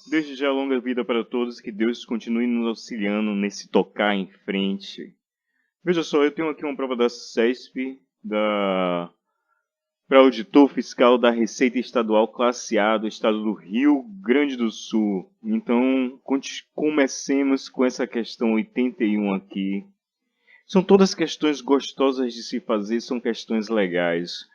Desde já longa vida para todos, que Deus continue nos auxiliando nesse tocar em frente. Veja só, eu tenho aqui uma prova da CESP, para auditor fiscal da Receita Estadual Classe A do estado do Rio Grande do Sul. Então, comecemos com essa questão 81 aqui. São todas questões gostosas de se fazer, são questões legais.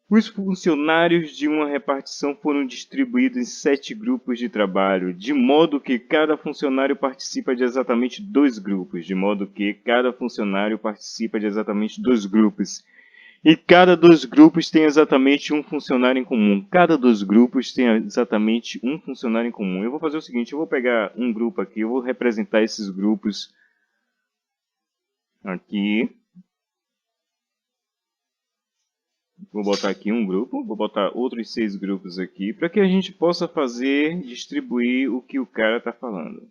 Os funcionários de uma repartição foram distribuídos em 7 grupos de trabalho, de modo que cada funcionário participa de exatamente 2 grupos, E cada 2 grupos tem exatamente um funcionário em comum. Eu vou fazer o seguinte, eu vou pegar um grupo aqui, eu vou representar esses grupos aqui. Vou botar aqui um grupo, vou botar outros 6 grupos aqui, para que a gente possa distribuir o que o cara está falando.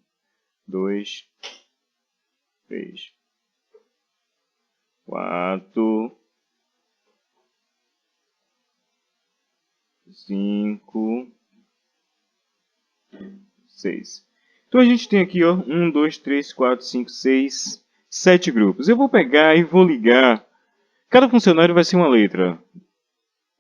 2, 3, 4, 5, 6. Então a gente tem aqui, ó, 1, 2, 3, 4, 5, 6, 7 grupos. Eu vou pegar e vou ligar. Cada funcionário vai ser uma letra.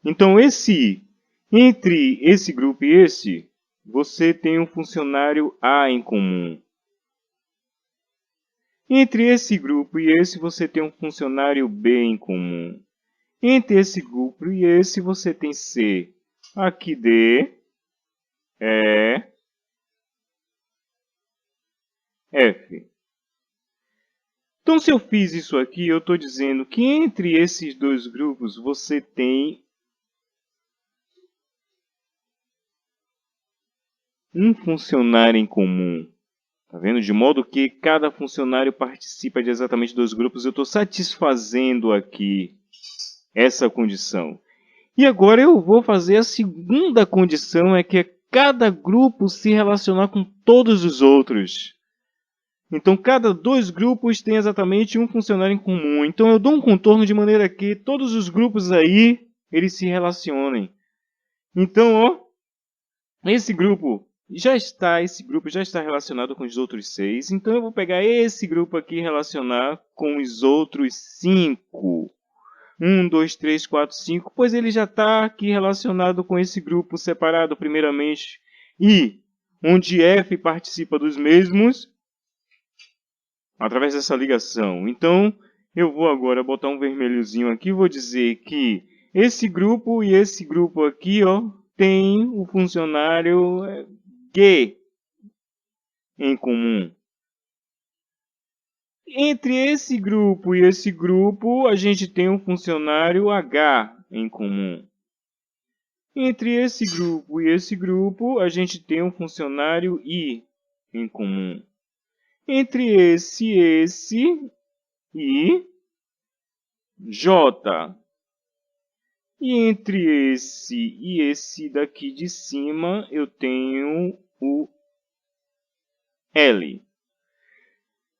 Então entre esse grupo e esse, você tem um funcionário A em comum. Entre esse grupo e esse, você tem um funcionário B em comum. Entre esse grupo e esse, você tem C. Aqui D, E, F. Então, se eu fiz isso aqui, eu estou dizendo que entre esses 2 grupos, você tem um funcionário em comum. Tá vendo? De modo que cada funcionário participa de exatamente 2 grupos. Eu estou satisfazendo aqui essa condição. E agora eu vou fazer a segunda condição, é que cada grupo se relacionar com todos os outros. Então, cada 2 grupos tem exatamente um funcionário em comum. Então, eu dou um contorno de maneira que todos os grupos aí, eles se relacionem. Então, ó, esse grupo já está relacionado com os outros 6. Então, eu vou pegar esse grupo aqui e relacionar com os outros 5. 1, 2, 3, 4, 5, pois ele já está aqui relacionado com esse grupo separado primeiramente. E onde F participa dos mesmos, através dessa ligação. Então, eu vou agora botar um vermelhozinho aqui, vou dizer que esse grupo e esse grupo aqui, ó, tem o funcionário G em comum. Entre esse grupo e esse grupo, a gente tem um funcionário H em comum. Entre esse grupo e esse grupo, a gente tem um funcionário I em comum. Entre esse e J. E entre esse e esse daqui de cima, eu tenho o L.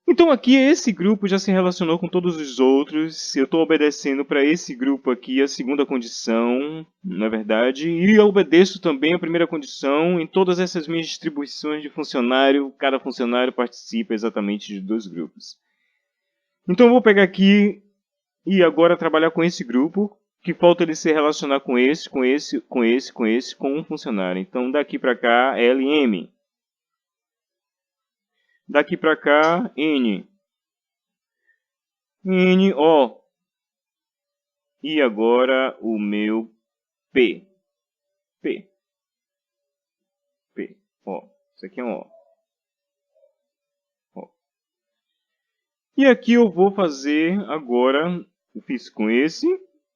Então aqui esse grupo já se relacionou com todos os outros. Eu estou obedecendo para esse grupo aqui a segunda condição, na verdade. E eu obedeço também a primeira condição em todas essas minhas distribuições de funcionário. Cada funcionário participa exatamente de 2 grupos. Então eu vou pegar aqui e agora trabalhar com esse grupo, que falta ele se relacionar com esse, com um funcionário. Então daqui para cá, LM. Daqui para cá, N. NO. E agora o meu P. P. P. Ó. Isso aqui é um O. Ó. E aqui eu vou fazer agora. Eu fiz com esse.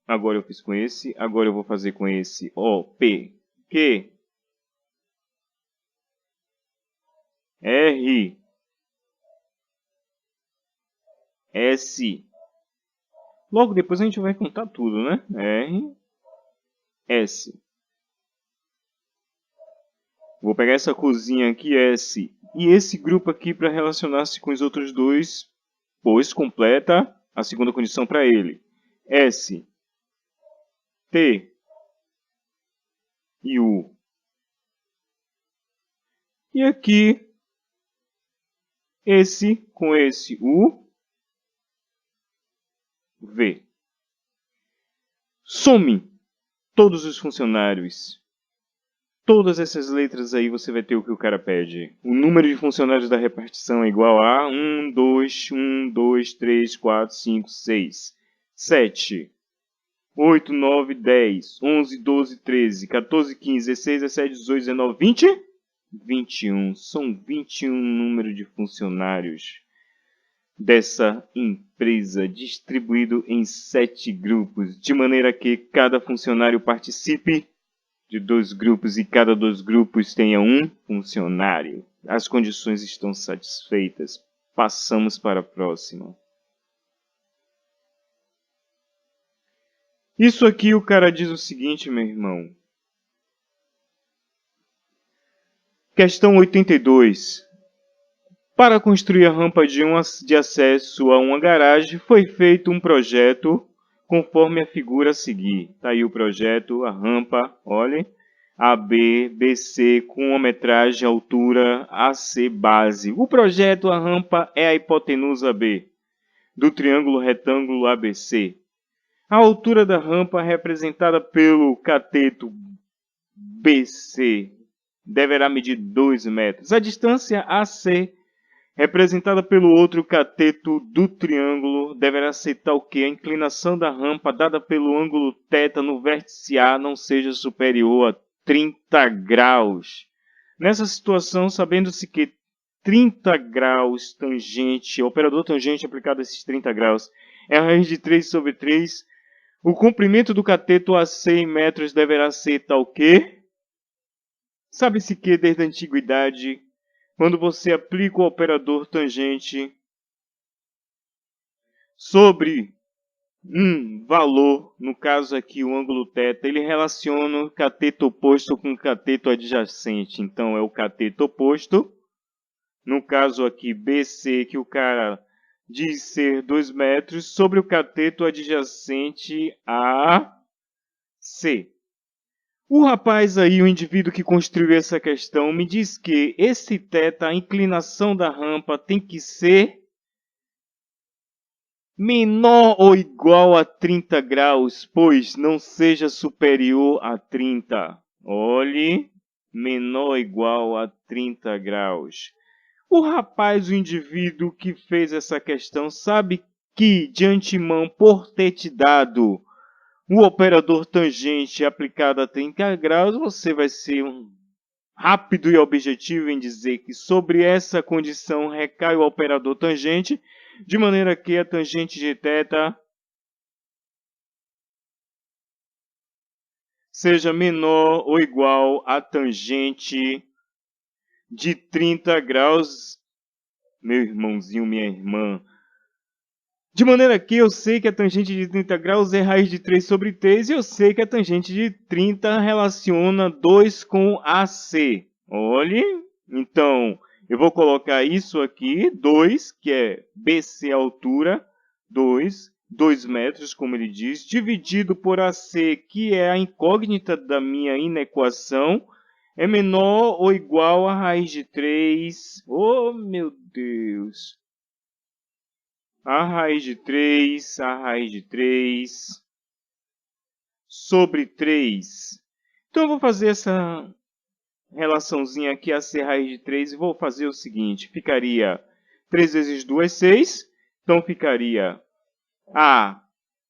Agora eu fiz com esse. Agora eu vou fazer com esse. O. P. Q. R. S. Logo depois a gente vai contar tudo, né? R. S. Vou pegar essa cozinha aqui, S, e esse grupo aqui para relacionar-se com os outros 2, pois completa a segunda condição para ele. S, T e U. E aqui, esse com esse U, V. Some todos os funcionários. Todas essas letras aí você vai ter o que o cara pede. O número de funcionários da repartição é igual a 1, 2, 3, 4, 5, 6, 7, 8, 9, 10, 11, 12, 13, 14, 15, 16, 17, 18, 19, 20, 21. São 21 número de funcionários dessa empresa, distribuído em 7 grupos, de maneira que cada funcionário participe de 2 grupos e cada 2 grupos tenha um funcionário. As condições estão satisfeitas. Passamos para a próxima. Isso aqui o cara diz o seguinte, meu irmão. Questão 82. Para construir a rampa de acesso a uma garagem, foi feito um projeto conforme a figura a seguir. Está aí o projeto, a rampa, olhem. AB, BC, com uma metragem, altura, AC, base. O projeto, a rampa, é a hipotenusa B, do triângulo retângulo ABC. A altura da rampa, representada pelo cateto BC, deverá medir 2 metros. A distância AC, representada pelo outro cateto do triângulo, deverá ser tal que a inclinação da rampa dada pelo ângulo θ no vértice A não seja superior a 30 graus. Nessa situação, sabendo-se que 30 graus tangente, operador tangente aplicado a esses 30 graus, é a raiz de 3 sobre 3, o comprimento do cateto a 100 metros deverá ser tal que... Sabe-se que desde a antiguidade, quando você aplica o operador tangente sobre um valor, no caso aqui o ângulo θ, ele relaciona o cateto oposto com o cateto adjacente. Então é o cateto oposto, no caso aqui BC, que o cara diz ser 2 metros, sobre o cateto adjacente AC. O rapaz aí, o indivíduo que construiu essa questão, me diz que esse θ, a inclinação da rampa, tem que ser menor ou igual a 30 graus, pois não seja superior a 30. Olhe, menor ou igual a 30 graus. O rapaz, o indivíduo que fez essa questão, sabe que, de antemão, por ter te dado o operador tangente aplicado a 30 graus, você vai ser rápido e objetivo em dizer que sobre essa condição recai o operador tangente, de maneira que a tangente de θ seja menor ou igual à tangente de 30 graus, meu irmãozinho, minha irmã. De maneira que eu sei que a tangente de 30 graus é raiz de 3 sobre 3 e eu sei que a tangente de 30 relaciona 2 com AC. Olhe, então eu vou colocar isso aqui, 2, que é BC altura, 2 metros, como ele diz, dividido por AC, que é a incógnita da minha inequação, é menor ou igual a raiz de 3. Oh, meu Deus! A raiz de 3, a raiz de 3, sobre 3. Então eu vou fazer essa relaçãozinha aqui, a ser raiz de 3, e vou fazer o seguinte, ficaria 3 vezes 2, 6, então ficaria a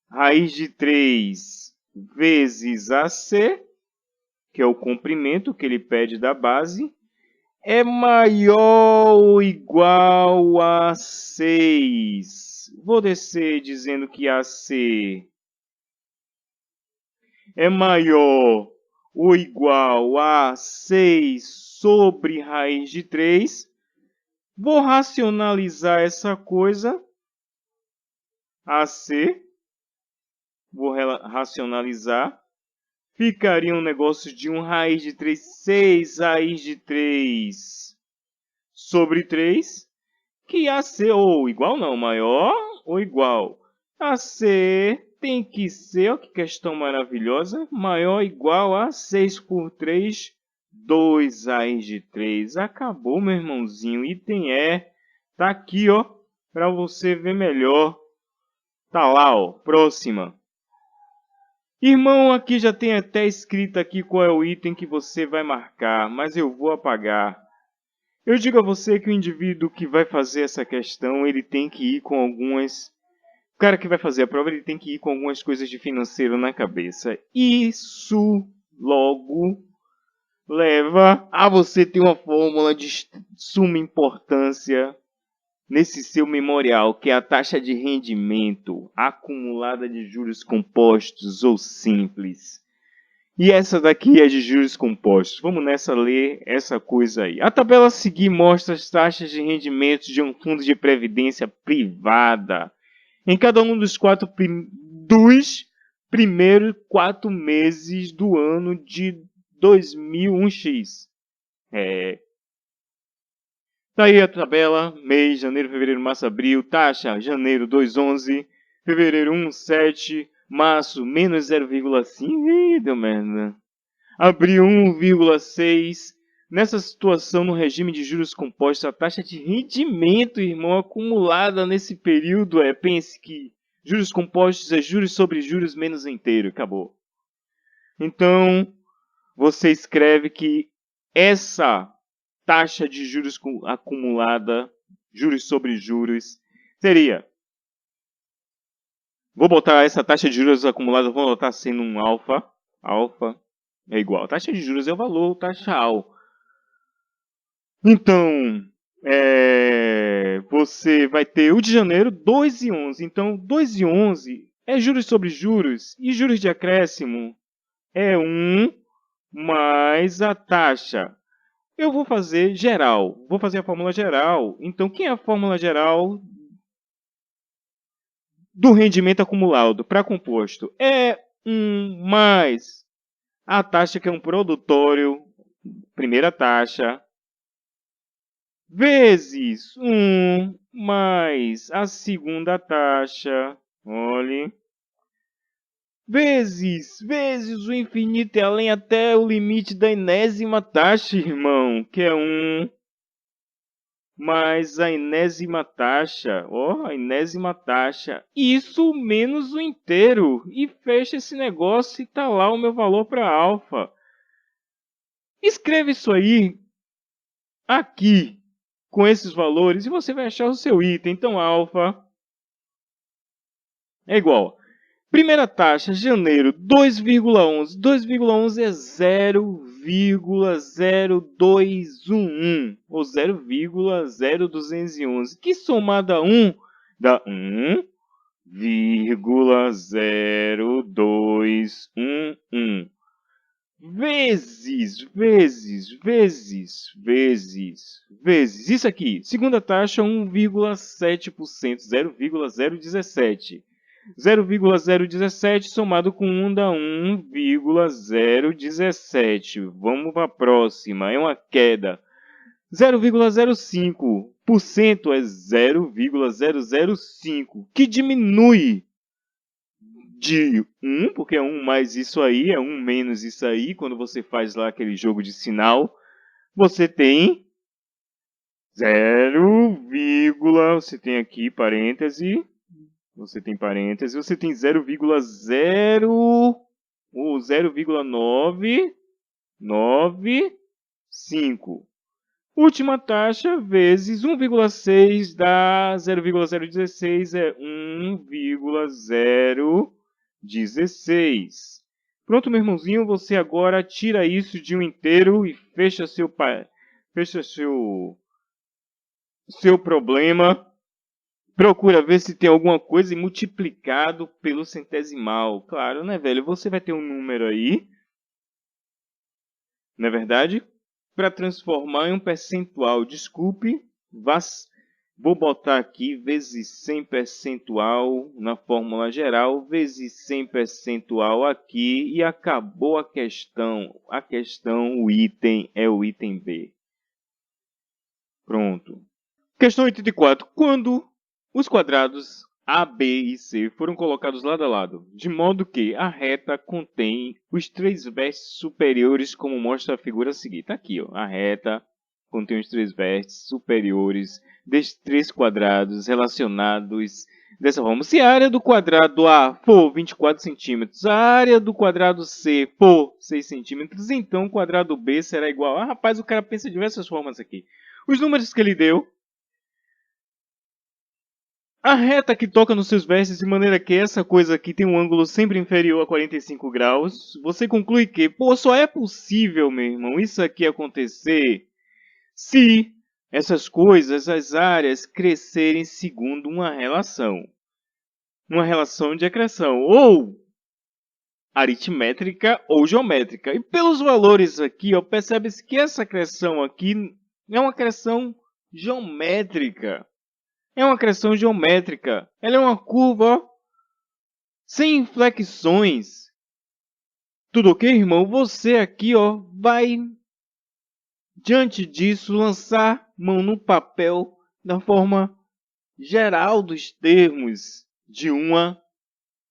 raiz de 3 vezes AC, que é o comprimento que ele pede da base, é maior ou igual a 6. Vou descer dizendo que AC é maior ou igual a 6 sobre raiz de 3. Vou racionalizar essa coisa. AC. Vou racionalizar. Ficaria um negócio de 1 raiz de 3, 6 raiz de 3 sobre 3. Que AC ou igual não, maior ou igual. AC tem que ser, olha que questão maravilhosa, maior ou igual a 6 por 3, 2 raiz de 3. Acabou, meu irmãozinho. Item E tá aqui, ó, para você ver melhor. Tá lá, ó, próxima. Irmão, aqui já tem até escrito aqui qual é o item que você vai marcar, mas eu vou apagar. Eu digo a você que o indivíduo que vai fazer essa questão, ele tem que ir com algumas... O cara que vai fazer a prova, ele tem que ir com algumas coisas de financeiro na cabeça. Isso, logo, leva a você ter uma fórmula de suma importância nesse seu memorial, que é a taxa de rendimento acumulada de juros compostos ou simples. E essa daqui é de juros compostos. Vamos nessa ler essa coisa aí. A tabela a seguir mostra as taxas de rendimento de um fundo de previdência privada em cada um dos primeiros 4 meses do ano de 2001x. Tá aí a tabela, mês, janeiro, fevereiro, março, abril, taxa, janeiro 2,11, fevereiro 1,7, março menos 0,5, ih, deu merda. Abril 1,6. Nessa situação, no regime de juros compostos, a taxa de rendimento, irmão, acumulada nesse período pense que juros compostos é juros sobre juros menos inteiro, acabou. Então, você escreve que essa taxa de juros acumulada, juros sobre juros, seria... Vou botar essa taxa de juros acumulada, vou botar sendo um alfa. Alfa é igual. Taxa de juros é o valor, taxa AL. Então, você vai ter o de janeiro, 2,11. Então, 2,11 é juros sobre juros. E juros de acréscimo é 1 mais a taxa. Eu vou fazer geral. Vou fazer a fórmula geral. Então, quem é a fórmula geral do rendimento acumulado para composto? É 1 mais a taxa que é um produtório, primeira taxa, vezes 1 mais a segunda taxa, olhe, vezes o infinito e além até o limite da enésima taxa, irmão, que é 1 mais a enésima taxa, a enésima taxa, isso menos o inteiro, e fecha esse negócio e tá lá o meu valor para alfa. Escreve isso aí, aqui, com esses valores, e você vai achar o seu item. Então, alfa é igual. Primeira taxa, janeiro, 2,11. 2,11 é 0,0211, ou 0,0211, que somado a 1 dá 1,0211. Vezes. Isso aqui. Segunda taxa, 1,7%. 0,017. 0,017 somado com 1 dá 1,017. Vamos para a próxima. É uma queda. 0,05% é 0,005. Que diminui de 1, porque é 1 mais isso aí, é 1 menos isso aí. Quando você faz lá aquele jogo de sinal, você tem 0, você tem aqui parêntese, você tem 0,0 ou 0,995. Última taxa vezes 1,6 dá 0,016 é 1,016. Pronto, meu irmãozinho, você agora tira isso de um inteiro e fecha seu problema. Procura ver se tem alguma coisa multiplicado pelo centesimal. Claro, né, velho? Você vai ter um número aí, não é verdade? Para transformar em um percentual. Desculpe, vou botar aqui vezes 100 percentual na fórmula geral, vezes 100 percentual aqui e acabou a questão. O item é o item B. Pronto. Questão 84. Quando os quadrados A, B e C foram colocados lado a lado, de modo que a reta contém os três vértices superiores, como mostra a figura a seguir. Está aqui, ó. A reta contém os três vértices superiores destes três quadrados relacionados dessa forma. Se a área do quadrado A for 24 centímetros, a área do quadrado C for 6 centímetros, então o quadrado B será igual. Ah, rapaz, o cara pensa de diversas formas aqui. Os números que ele deu. A reta que toca nos seus vértices de maneira que essa coisa aqui tem um ângulo sempre inferior a 45 graus, você conclui que, pô, só é possível, meu irmão, isso aqui acontecer se essas coisas, as áreas, crescerem segundo uma relação de acreção, ou aritmétrica ou geométrica. E pelos valores aqui, ó, percebe-se que essa acreção aqui é uma acreção geométrica. É uma acreção geométrica. Ela é uma curva, ó, sem inflexões. Tudo ok, irmão? Você aqui, ó, vai, diante disso, lançar mão no papel da forma geral dos termos de uma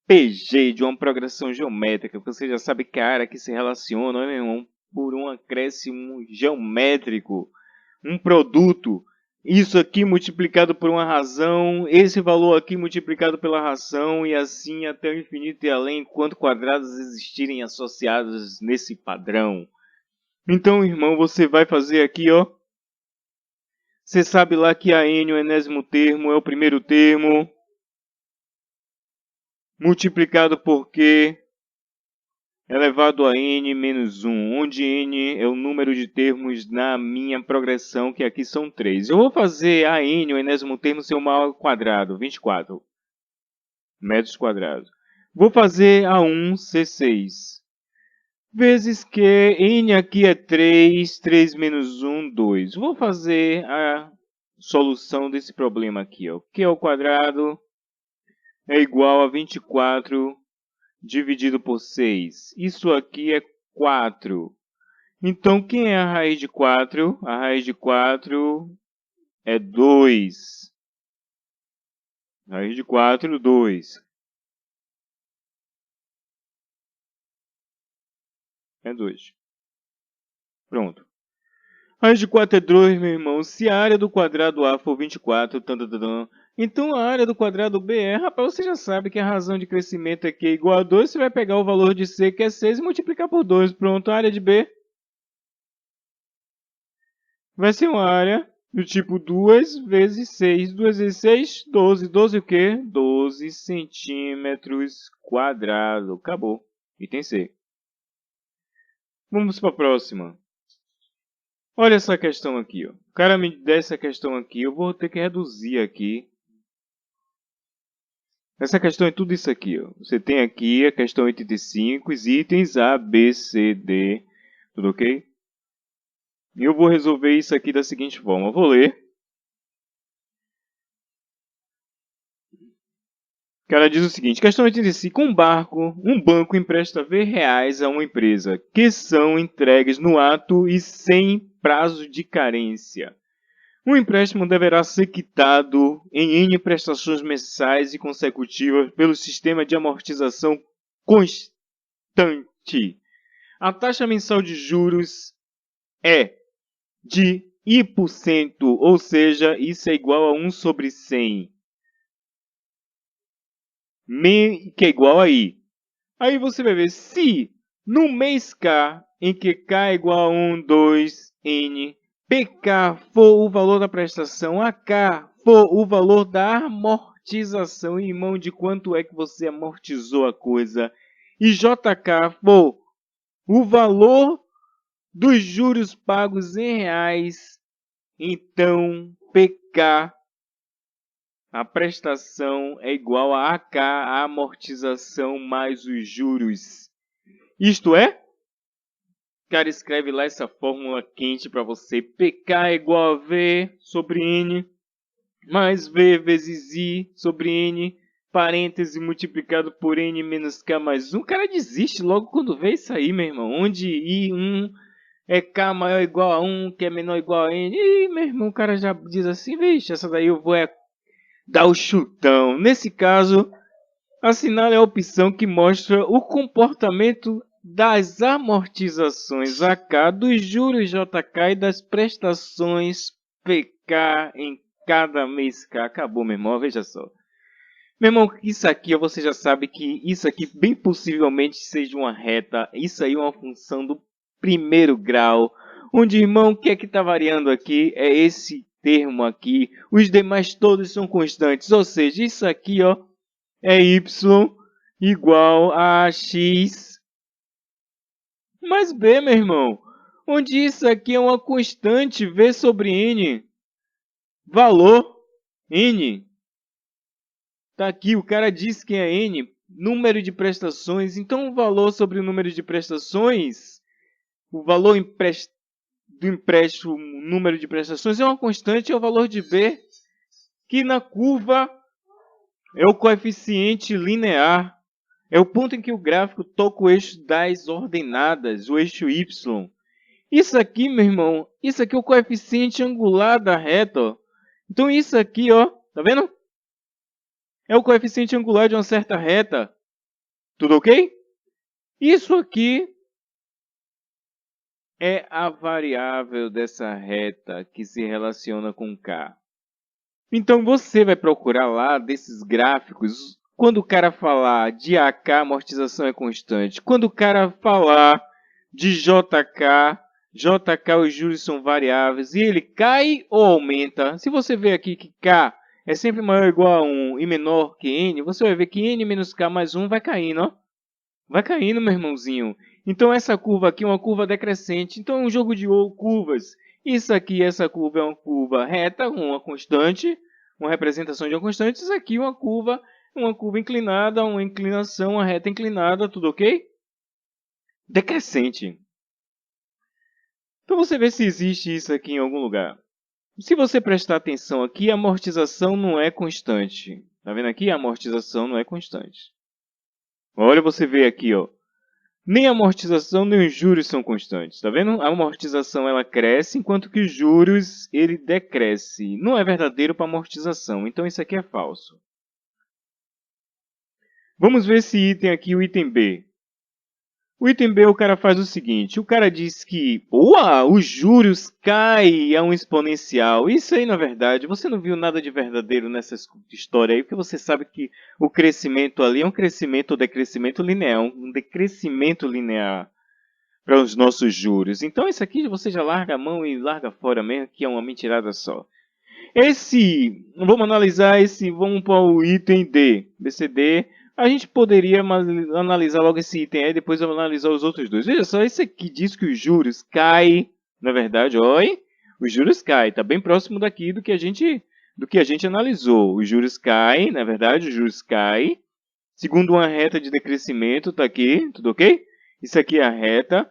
PG, de uma progressão geométrica. Você já sabe que a área que se relaciona, meu irmão, por um acréscimo geométrico. Um produto. Isso aqui multiplicado por uma razão, esse valor aqui multiplicado pela razão, e assim até o infinito e além, enquanto quadrados existirem associados nesse padrão. Então, irmão, você vai fazer aqui, ó. Você sabe lá que a n, o enésimo termo, é o primeiro termo, multiplicado por q, elevado a n menos 1, onde n é o número de termos na minha progressão, que aqui são 3. Eu vou fazer a n, o enésimo termo, ser uma ao quadrado, 24 metros quadrados. Vou fazer a 1 ser 6, vezes que n aqui é 3, 3 menos 1, 2. Vou fazer a solução desse problema aqui, ó. Q ao quadrado é igual a 24 dividido por 6. Isso aqui é 4. Então, quem é a raiz de 4? A raiz de 4 é 2. Raiz de 4, 2. É 2. Pronto. Raiz de 4 é 2, meu irmão. Se a área do quadrado A for 24, então a área do quadrado B é... Rapaz, você já sabe que a razão de crescimento aqui é igual a 2. Você vai pegar o valor de C, que é 6, e multiplicar por 2. Pronto, a área de B vai ser uma área do tipo 2 vezes 6. 2 vezes 6, 12. 12 o quê? 12 centímetros quadrados. Acabou. Item C. Vamos para a próxima. Olha essa questão aqui. Ó. O cara me dá essa questão aqui. Eu vou ter que reduzir aqui. Essa questão é tudo isso aqui. Ó. Você tem aqui a questão 85, os itens A, B, C, D. Tudo ok? E eu vou resolver isso aqui da seguinte forma. Eu vou ler. O cara diz o seguinte, questão 85, um banco empresta R$ a uma empresa, que são entregues no ato e sem prazo de carência. O empréstimo deverá ser quitado em N prestações mensais e consecutivas pelo sistema de amortização constante. A taxa mensal de juros é de I%, ou seja, isso é igual a 1 sobre 100. Que é igual a I. Aí você vai ver se no mês K, em que K é igual a 1, 2, N, PK for o valor da prestação, AK for o valor da amortização, irmão, de quanto é que você amortizou a coisa, e JK for o valor dos juros pagos em reais, então PK, a prestação, é igual a AK, a amortização mais os juros. Isto é, o cara escreve lá essa fórmula quente para você. PK é igual a V sobre N, mais V vezes I sobre N, parêntese multiplicado por N menos K mais 1. O cara desiste logo quando vê isso aí, meu irmão. Onde I1 é K maior ou igual a 1, que é menor ou igual a N. Ih, meu irmão, o cara já diz assim, vixe, essa daí eu vou dá o chutão. Nesse caso, assinale a opção que mostra o comportamento das amortizações AK, dos juros JK e das prestações PK em cada mês K. Acabou, meu irmão, veja só. Meu irmão, isso aqui você já sabe que isso aqui bem possivelmente seja uma reta. Isso aí é uma função do primeiro grau. Onde, irmão, o que é que está variando aqui? É esse termo aqui. Os demais todos são constantes. Ou seja, isso aqui ó, é y igual a x mais b, meu irmão. Onde isso aqui é uma constante v sobre n. Valor n. Tá aqui, o cara diz que é n, número de prestações. Então, o valor sobre o número de prestações, o valor do empréstimo, número de prestações, é uma constante, é o valor de b, que na curva é o coeficiente linear. É o ponto em que o gráfico toca o eixo das ordenadas, o eixo y. Isso aqui, meu irmão, isso aqui é o coeficiente angular da reta. Ó. Então, isso aqui, ó, tá vendo? É o coeficiente angular de uma certa reta. Tudo ok? Isso aqui é a variável dessa reta que se relaciona com K. Então, você vai procurar lá desses gráficos, quando o cara falar de AK, amortização é constante. Quando o cara falar de JK, os juros são variáveis, e ele cai ou aumenta. Se você ver aqui que K é sempre maior ou igual a 1 e menor que N, você vai ver que N menos K mais 1 vai caindo, ó. Vai caindo, meu irmãozinho. Então, essa curva aqui é uma curva decrescente. Então, é um jogo de curvas. Isso aqui, essa curva é uma curva reta, uma constante, uma representação de uma constante. Isso aqui é uma curva inclinada, uma inclinação, uma reta inclinada, tudo ok? Decrescente. Então, você vê se existe isso aqui em algum lugar. Se você prestar atenção aqui, a amortização não é constante. Tá vendo aqui? A amortização não é constante. Olha, você vê aqui, ó. Nem a amortização nem os juros são constantes, tá vendo? A amortização ela cresce, enquanto que os juros ele decresce. Não é verdadeiro para amortização, então isso aqui é falso. Vamos ver esse item aqui, o item B. O item B, o cara faz o seguinte, o cara diz que os juros caem a um exponencial. Isso aí, na verdade, você não viu nada de verdadeiro nessa história aí, porque você sabe que o crescimento ali é um crescimento ou decrescimento linear, um decrescimento linear para os nossos juros. Então, isso aqui você já larga a mão e larga fora mesmo, que é uma mentirada só. Vamos analisar vamos para o item D, BCD. A gente poderia analisar logo esse item aí, depois analisar os outros dois. Veja só, esse aqui diz que os juros caem, na verdade, olha, os juros caem, está bem próximo daqui do que a gente analisou. Os juros caem, na verdade, os juros caem, segundo uma reta de decrescimento, está aqui, tudo ok? Isso aqui é a reta.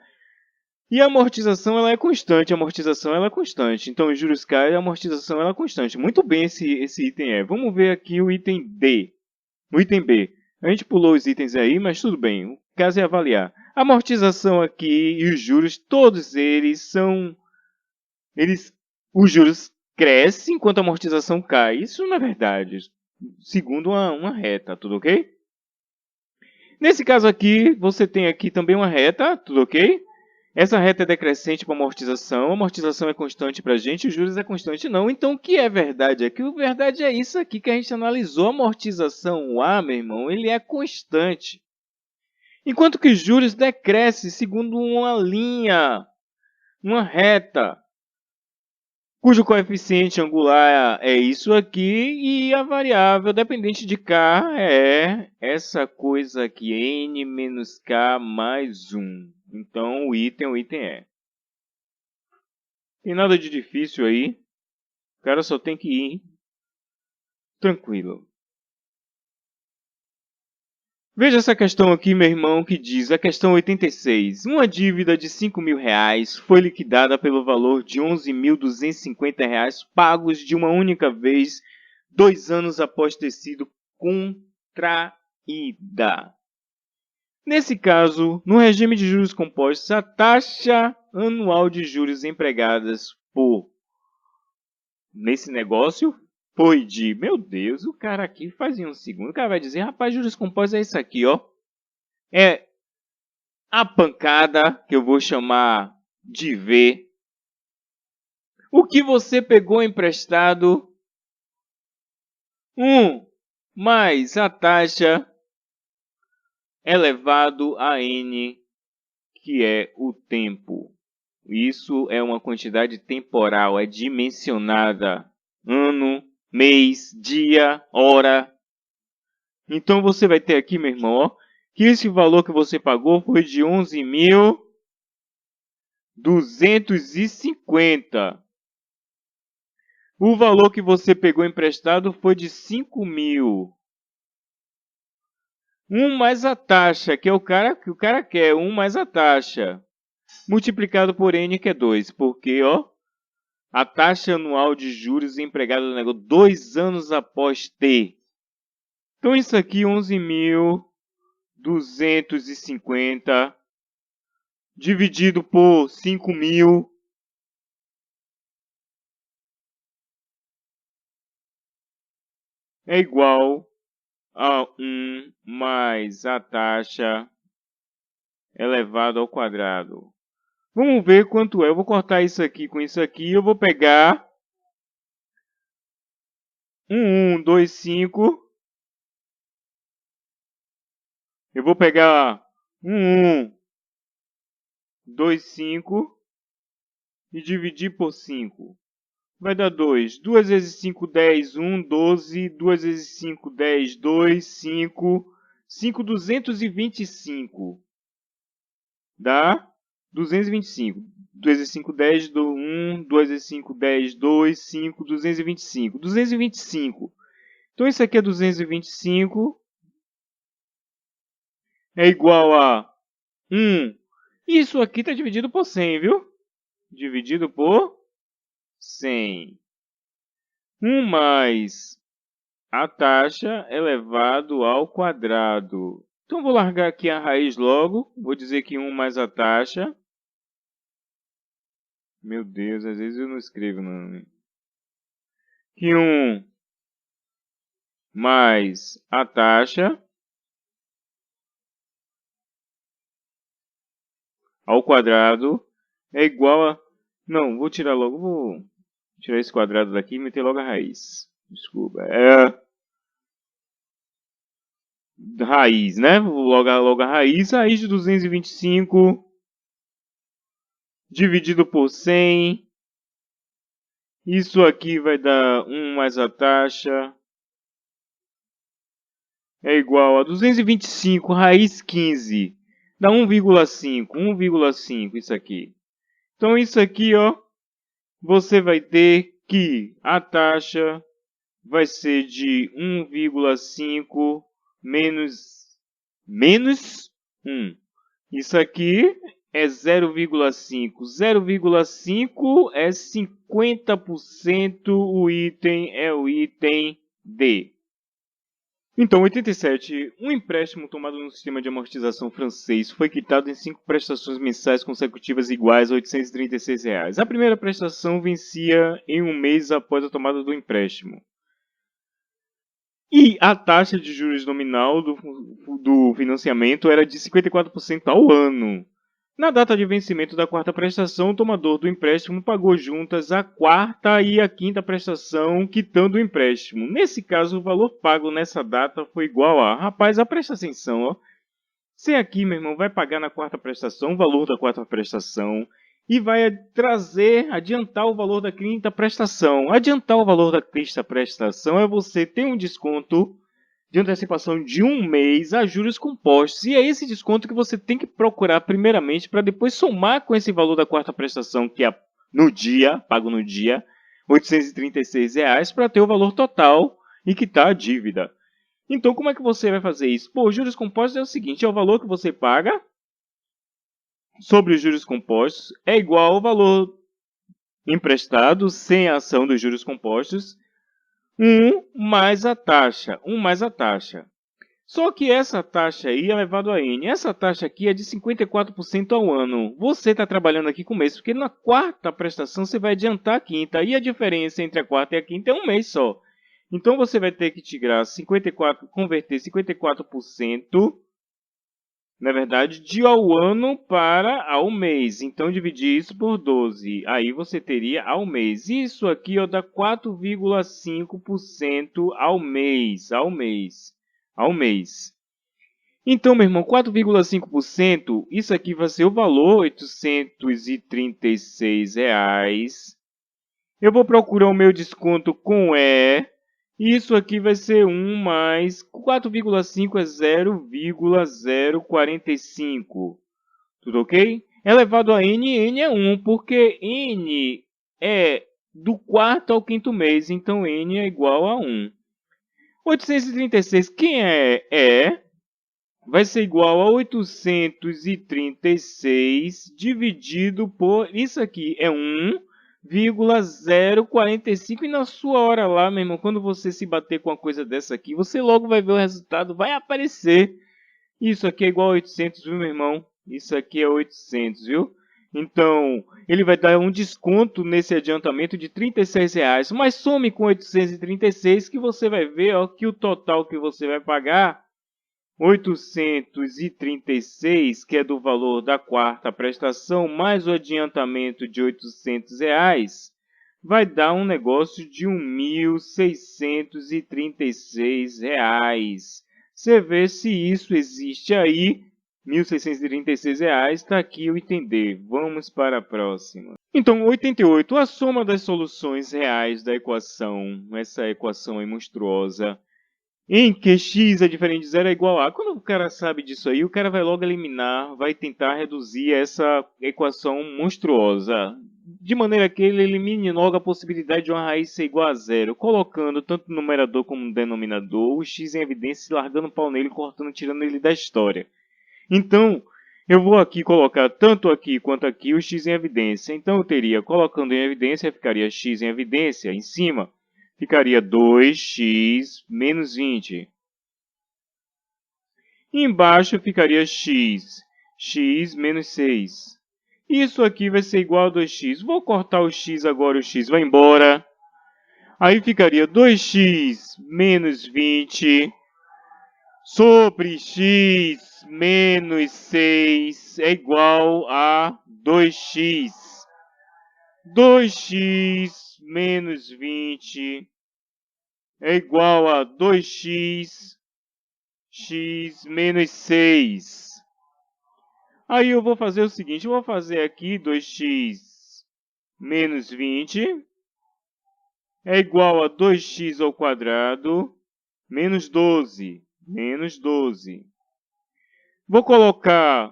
E a amortização ela é constante, a amortização ela é constante. Então, os juros caem e a amortização ela é constante. Muito bem esse item é. Vamos ver aqui o item D. O item B. A gente pulou os itens aí, mas tudo bem. O caso é avaliar. A amortização aqui e os juros, todos eles são... os juros crescem enquanto a amortização cai. Isso não é verdade. Segundo uma reta, tudo ok? Nesse caso aqui, você tem aqui também uma reta, tudo ok? Essa reta é decrescente para a amortização é constante para a gente, os juros é constante não. Então, o que é verdade aqui? A verdade é isso aqui que a gente analisou. A amortização A, meu irmão, ele é constante. Enquanto que os juros decrescem segundo uma linha, uma reta, cujo coeficiente angular é isso aqui e a variável dependente de K é essa coisa aqui, N menos K mais 1. Então, o item é. Tem nada de difícil aí. O cara só tem que ir tranquilo. Veja essa questão aqui, meu irmão, que diz a questão 86. Uma dívida de R$5.000 foi liquidada pelo valor de R$11.250 pagos de uma única vez, 2 anos após ter sido contraída. Nesse caso, no regime de juros compostos, a taxa anual de juros empregadas nesse negócio foi de... Meu Deus, o cara aqui faz em um segundo. O cara vai dizer, rapaz, juros compostos é isso aqui, ó. É a pancada que eu vou chamar de V. O que você pegou emprestado, 1 mais a taxa elevado a N, que é o tempo. Isso é uma quantidade temporal, é dimensionada. Ano, mês, dia, hora. Então você vai ter aqui, meu irmão, ó, que esse valor que você pagou foi de 11.250. O valor que você pegou emprestado foi de 5.000. 1 mais a taxa, que é o cara quer, 1 mais a taxa. Multiplicado por N, que é 2. Porque, ó, a taxa anual de juros empregada no negócio 2 anos após ter. Então, isso aqui, 11.250 dividido por 5.000 é igual a 1 mais a taxa elevado ao quadrado. Vamos ver quanto é. Eu vou cortar isso aqui com isso aqui. Eu vou pegar 1125. Eu vou pegar 1125 e dividir por 5. Vai dar 2. 2 vezes 5, 10, 1, 12. 2 vezes 5, 10, 2, 5. 5, 225. Dá 225. 2 vezes 5, 10, 1. 2 vezes 5, 10, 2, 5, 225. 225. Então, isso aqui é 225. É igual a 1. Isso aqui está dividido por 100, viu? Dividido por 100. 1 mais a taxa elevado ao quadrado. Então, vou largar aqui a raiz logo. Vou dizer que 1 mais a taxa. Meu Deus, às vezes eu não escrevo não. Que 1 mais a taxa ao quadrado é igual a... Não, vou tirar logo. Vou tirar esse quadrado daqui e meter logo a raiz. Desculpa. É raiz, né? Vou logo a raiz. Raiz de 225 dividido por 100. Isso aqui vai dar 1 mais a taxa. É igual a 225 raiz 15. Dá 1,5. 1,5 isso aqui. Então, isso aqui, ó, você vai ter que a taxa vai ser de 1,5 menos 1. Isso aqui é 0,5. 0,5 é 50%. O item é o item D. Então, 87. Um empréstimo tomado no sistema de amortização francês foi quitado em 5 prestações mensais consecutivas iguais a R$ 836. A primeira prestação vencia em um mês após a tomada do empréstimo. E a taxa de juros nominal do financiamento era de 54% ao ano. Na data de vencimento da quarta prestação, o tomador do empréstimo pagou juntas a quarta e a quinta prestação, quitando o empréstimo. Nesse caso, o valor pago nessa data foi igual a... Rapaz, presta atenção, ó. Você aqui, meu irmão, vai pagar na quarta prestação o valor da quarta prestação e vai adiantar o valor da quinta prestação. Adiantar o valor da quinta prestação é você ter um desconto de antecipação de um mês a juros compostos. E é esse desconto que você tem que procurar primeiramente para depois somar com esse valor da quarta prestação, que é no dia, pago no dia, R$ 836, para ter o valor total e quitar a dívida. Então, como é que você vai fazer isso? Pô, juros compostos é o seguinte, é o valor que você paga sobre os juros compostos é igual ao valor emprestado sem a ação dos juros compostos, 1 mais a taxa. 1 mais a taxa. Só que essa taxa aí é elevado a N. Essa taxa aqui é de 54% ao ano. Você está trabalhando aqui com mês, porque na quarta prestação você vai adiantar a quinta. E a diferença entre a quarta e a quinta é um mês só. Então, você vai ter que tirar 54, converter 54%, na verdade, de ao ano para ao mês. Então, dividir isso por 12. Aí, você teria ao mês. Isso aqui ó, dá 4,5% ao mês. Ao mês. Ao mês. Então, meu irmão, 4,5%, isso aqui vai ser o valor, R$ 836. Eu vou procurar o meu desconto com E. Isso aqui vai ser 1 mais 4,5 é 0,045. Tudo ok? Elevado a N, N é 1, porque N é do quarto ao quinto mês, então N é igual a 1. 836, quem é? Vai ser igual a 836 dividido por... Isso aqui é 1,045. E na sua hora lá, meu irmão, quando você se bater com uma coisa dessa aqui, você logo vai ver o resultado, vai aparecer. Isso aqui é igual a 800, viu, meu irmão? Isso aqui é 800, viu? Então, ele vai dar um desconto nesse adiantamento de R$ 36. Mas some com 836 que você vai ver ó, que o total que você vai pagar 836, que é do valor da quarta prestação, mais o adiantamento de R$ 800, vai dar um negócio de R$ 1.636. Você vê se isso existe aí. R$ 1.636, está aqui o entender. Vamos para a próxima. Então, 88. A soma das soluções reais da equação, essa equação é monstruosa, em que x é diferente de zero é igual a... Quando o cara sabe disso aí, o cara vai logo eliminar, vai tentar reduzir essa equação monstruosa, de maneira que ele elimine logo a possibilidade de uma raiz ser igual a zero, colocando tanto no numerador como no denominador o x em evidência, largando o pau nele, cortando, tirando ele da história. Então, eu vou aqui colocar tanto aqui quanto aqui o x em evidência. Então, eu teria, colocando em evidência, ficaria x em evidência em cima, ficaria 2x menos 20. E embaixo ficaria x menos 6. Isso aqui vai ser igual a 2x. Vou cortar o x agora, o x vai embora. Aí ficaria 2x menos 20 sobre x menos 6 é igual a 2x. 2x menos 20 é igual a 2x, x menos 6. Aí eu vou fazer o seguinte, eu vou fazer aqui 2x menos 20 é igual a 2x ao quadrado menos 12. Menos 12. Vou colocar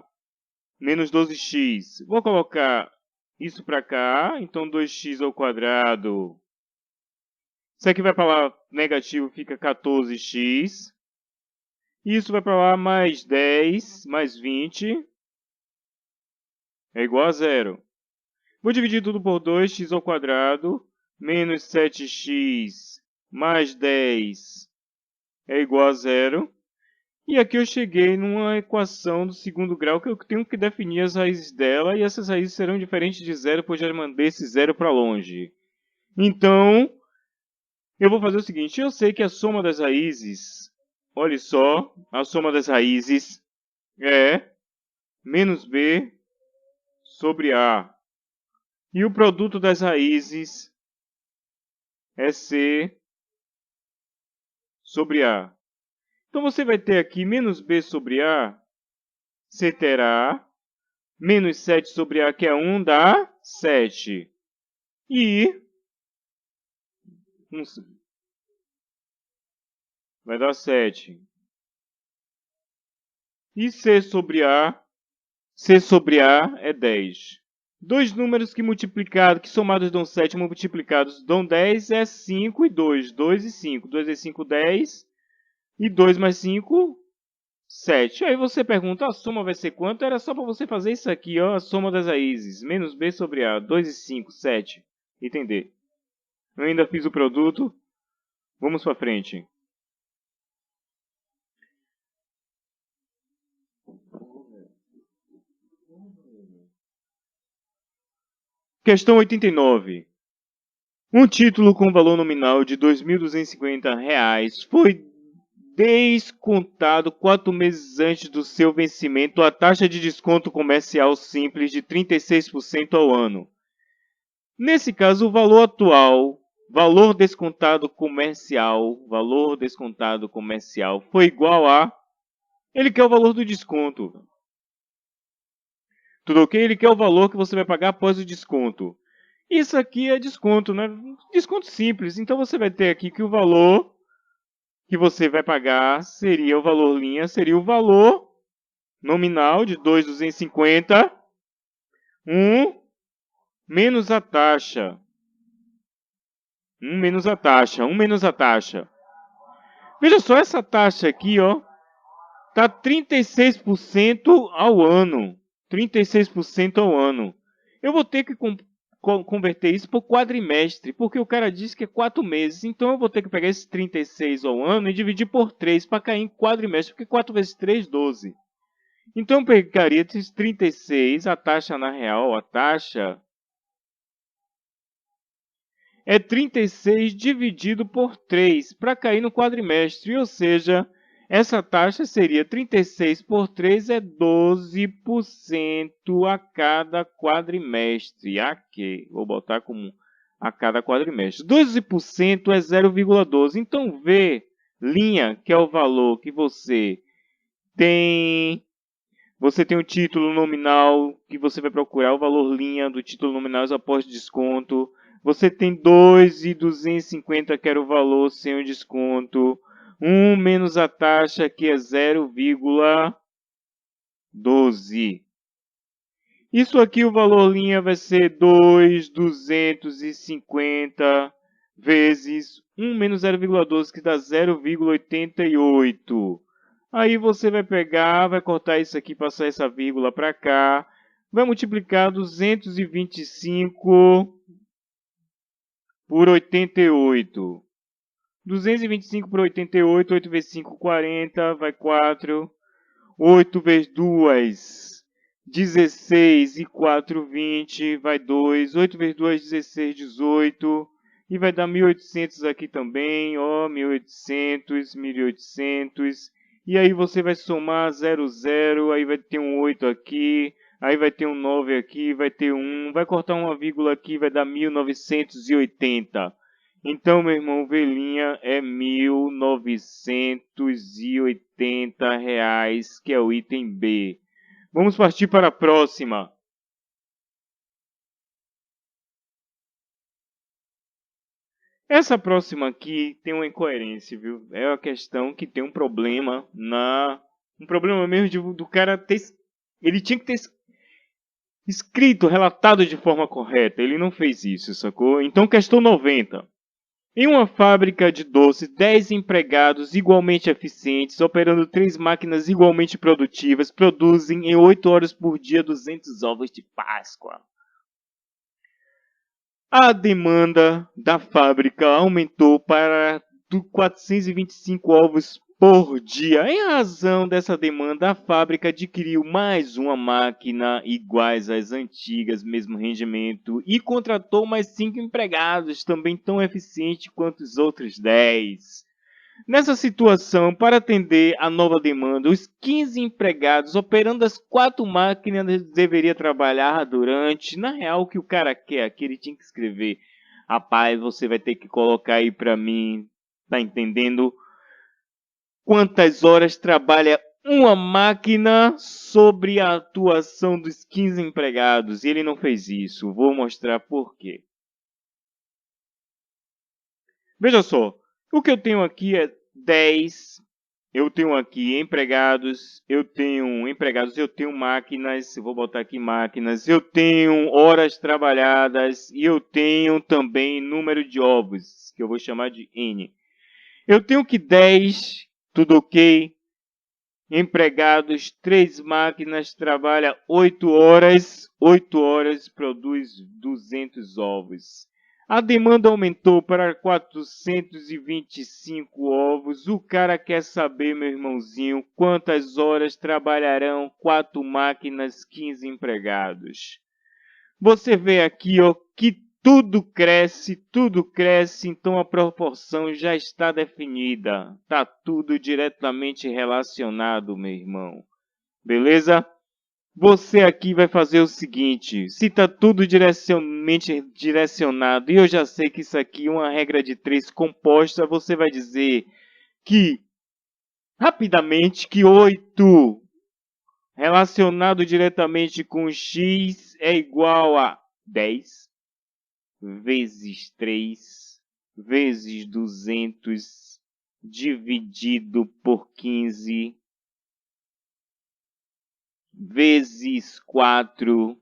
menos 12x. Vou colocar isso para cá, então 2x ao quadrado. Isso aqui vai para lá negativo, fica 14x. Isso vai para lá mais 10, mais 20, é igual a zero. Vou dividir tudo por 2, x ao quadrado, menos 7x mais 10 é igual a zero. E aqui eu cheguei numa equação do segundo grau que eu tenho que definir as raízes dela, e essas raízes serão diferentes de zero, pois já mandei esse zero para longe. Então, eu vou fazer o seguinte, eu sei que a soma das raízes, olha só, a soma das raízes é menos b sobre a. E o produto das raízes é c sobre a. Então, você vai ter aqui menos b sobre a, você terá menos 7 sobre a, que é 1, dá 7. E vai dar 7. E c sobre a é 10. Dois números que somados dão 7, multiplicados dão 10, é 5 e 2. 2 e 5. 2 vezes 5, 10. E 2 mais 5, 7. Aí você pergunta, a soma vai ser quanto? Era só para você fazer isso aqui, ó, a soma das raízes. Menos b sobre a. 2 e 5, 7. Entender? Eu ainda fiz o produto. Vamos para frente. Questão 89. Um título com valor nominal de R$ 2.250 foi descontado 4 meses antes do seu vencimento a taxa de desconto comercial simples de 36% ao ano. Nesse caso, o valor atual, valor descontado comercial, foi igual a... Ele quer o valor do desconto. Tudo ok? Ele quer o valor que você vai pagar após o desconto. Isso aqui é desconto, né? Desconto simples. Então você vai ter aqui que o valor que você vai pagar seria o valor linha, seria o valor nominal de 2.250, menos a taxa. Menos a taxa. Veja só, essa taxa aqui, ó, tá 36% ao ano. 36% ao ano. Eu vou ter que converter isso por quadrimestre, porque o cara disse que é 4 meses. Então eu vou ter que pegar esse 36 ao ano e dividir por 3 para cair em quadrimestre, porque 4 vezes 3, 12. Então eu pegaria esses 36, a taxa na real, a taxa é 36 dividido por 3 para cair no quadrimestre, ou seja, essa taxa seria 36 por 3 é 12% a cada quadrimestre. Aqui, vou botar como a cada quadrimestre. 12% é 0,12. Então, V', que é o valor que você tem o título nominal que você vai procurar, o valor linha do título nominal após desconto. Você tem 2.250 que era o valor sem o desconto. 1 menos a taxa que é 0,12. Isso aqui, o valor linha vai ser 2.250 vezes 1 menos 0,12 que dá 0,88. Aí você vai pegar, vai cortar isso aqui, passar essa vírgula para cá. Vai multiplicar 225 por 88. 225 por 88, 8 vezes 5, 40, vai 4. 8 vezes 2, 16 e 4, 20, vai 2. 8 vezes 2, 16, 18. E vai dar 1.800 aqui também, ó, 1.800, 1.800. E aí você vai somar 0, 0, aí vai ter um 8 aqui, aí vai ter um 9 aqui, vai ter um, vai cortar uma vírgula aqui, vai dar 1.980. Então, meu irmão, velhinha é R$ 1.980, que é o item B. Vamos partir para a próxima. Essa próxima aqui tem uma incoerência, viu? É uma questão que tem um problema um problema mesmo do cara ter... Ele tinha que ter escrito, relatado de forma correta. Ele não fez isso, sacou? Então, questão 90. Em uma fábrica de doces, 10 empregados igualmente eficientes, operando 3 máquinas igualmente produtivas, produzem em 8 horas por dia 200 ovos de Páscoa. A demanda da fábrica aumentou para 425 ovos por dia. Em razão dessa demanda, a fábrica adquiriu mais uma máquina iguais às antigas, mesmo rendimento, e contratou mais 5 empregados, também tão eficientes quanto os outros 10. Nessa situação, para atender a nova demanda, os 15 empregados operando as 4 máquinas deveriam trabalhar durante... Na real, o que o cara quer aqui, ele tinha que escrever: rapaz, você vai ter que colocar aí para mim, tá entendendo? Quantas horas trabalha uma máquina sobre a atuação dos 15 empregados? E ele não fez isso. Vou mostrar por quê. Veja só, o que eu tenho aqui é 10. Eu tenho aqui empregados, eu tenho máquinas, eu vou botar aqui máquinas, eu tenho horas trabalhadas e eu tenho também número de ovos, que eu vou chamar de N. Eu tenho que 10, tudo ok, empregados, 3 máquinas, trabalha 8 horas produz 200 ovos. A demanda aumentou para 425 ovos. O cara quer saber, meu irmãozinho, quantas horas trabalharão 4 máquinas, 15 empregados. Você vê aqui, ó, que tudo cresce, então a proporção já está definida. Tá tudo diretamente relacionado, meu irmão. Beleza? Você aqui vai fazer o seguinte, se está tudo direcionado, e eu já sei que isso aqui é uma regra de 3 composta, você vai dizer que, rapidamente, que 8 relacionado diretamente com x é igual a 10 vezes 3 vezes 200 dividido por 15 vezes 4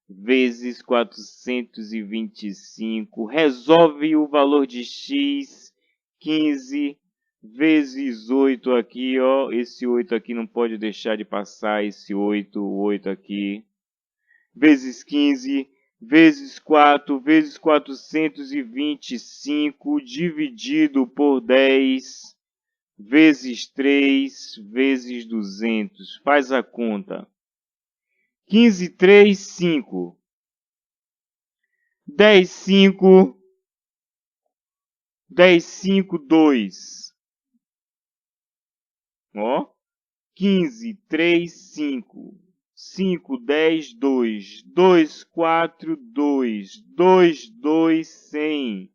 vezes 425. Resolve o valor de x, 15 vezes 8 aqui, ó. Esse 8 aqui não pode deixar de passar, esse 8, o 8 aqui. Vezes 15, vezes 4, vezes 425, dividido por 10, vezes 3, vezes 200. Faz a conta. 15, 3, 5. 10, 5. 10, 5, 2. Ó. 15, 3, 5. 5, 10, 2. 2, 4, 2. 2, 2, 100.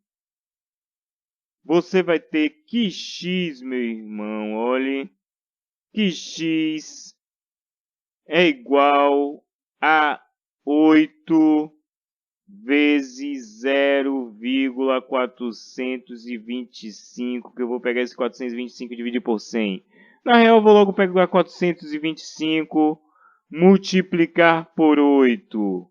Você vai ter que x, meu irmão, olhe, que x é igual a 8 vezes 0,425, que eu vou pegar esse 425 e dividir por 100. Na real, eu vou logo pegar 425, multiplicar por 8.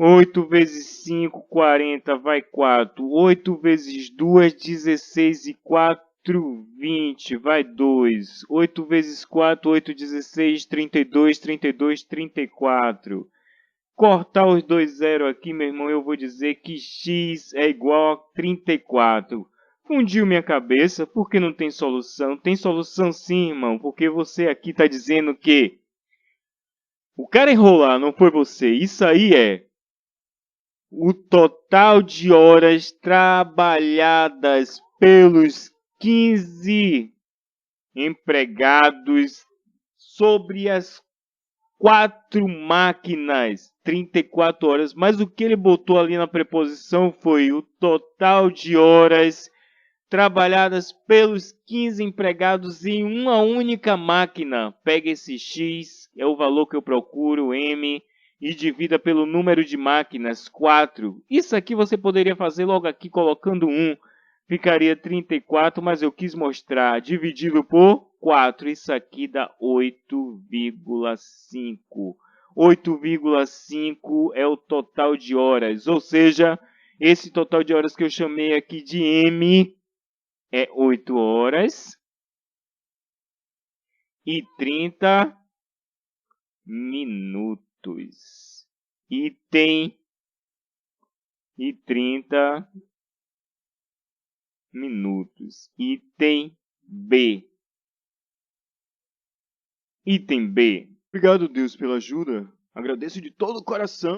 8 vezes 5, 40, vai 4. 8 vezes 2, 16 e 4, 20, vai 2. 8 vezes 4, 8, 16, 32, 32, 34. Cortar os dois zeros aqui, meu irmão, eu vou dizer que x é igual a 34. Fundiu minha cabeça, porque não tem solução? Tem solução sim, irmão, porque você aqui está dizendo que o cara enrolar não foi você. Isso aí é o total de horas trabalhadas pelos 15 empregados sobre as 4 máquinas, 34 horas, mas o que ele botou ali na preposição foi o total de horas trabalhadas pelos 15 empregados em uma única máquina. Pega esse x, é o valor que eu procuro, m, e divida pelo número de máquinas, 4. Isso aqui você poderia fazer logo aqui colocando 1. Ficaria 34, mas eu quis mostrar dividido por 4. Isso aqui dá 8,5. 8,5 é o total de horas, ou seja, esse total de horas que eu chamei aqui de M é 8 horas e 30 minutos. Item e 30 minutos. Item B. Item B. Obrigado, Deus, pela ajuda. Agradeço de todo o coração.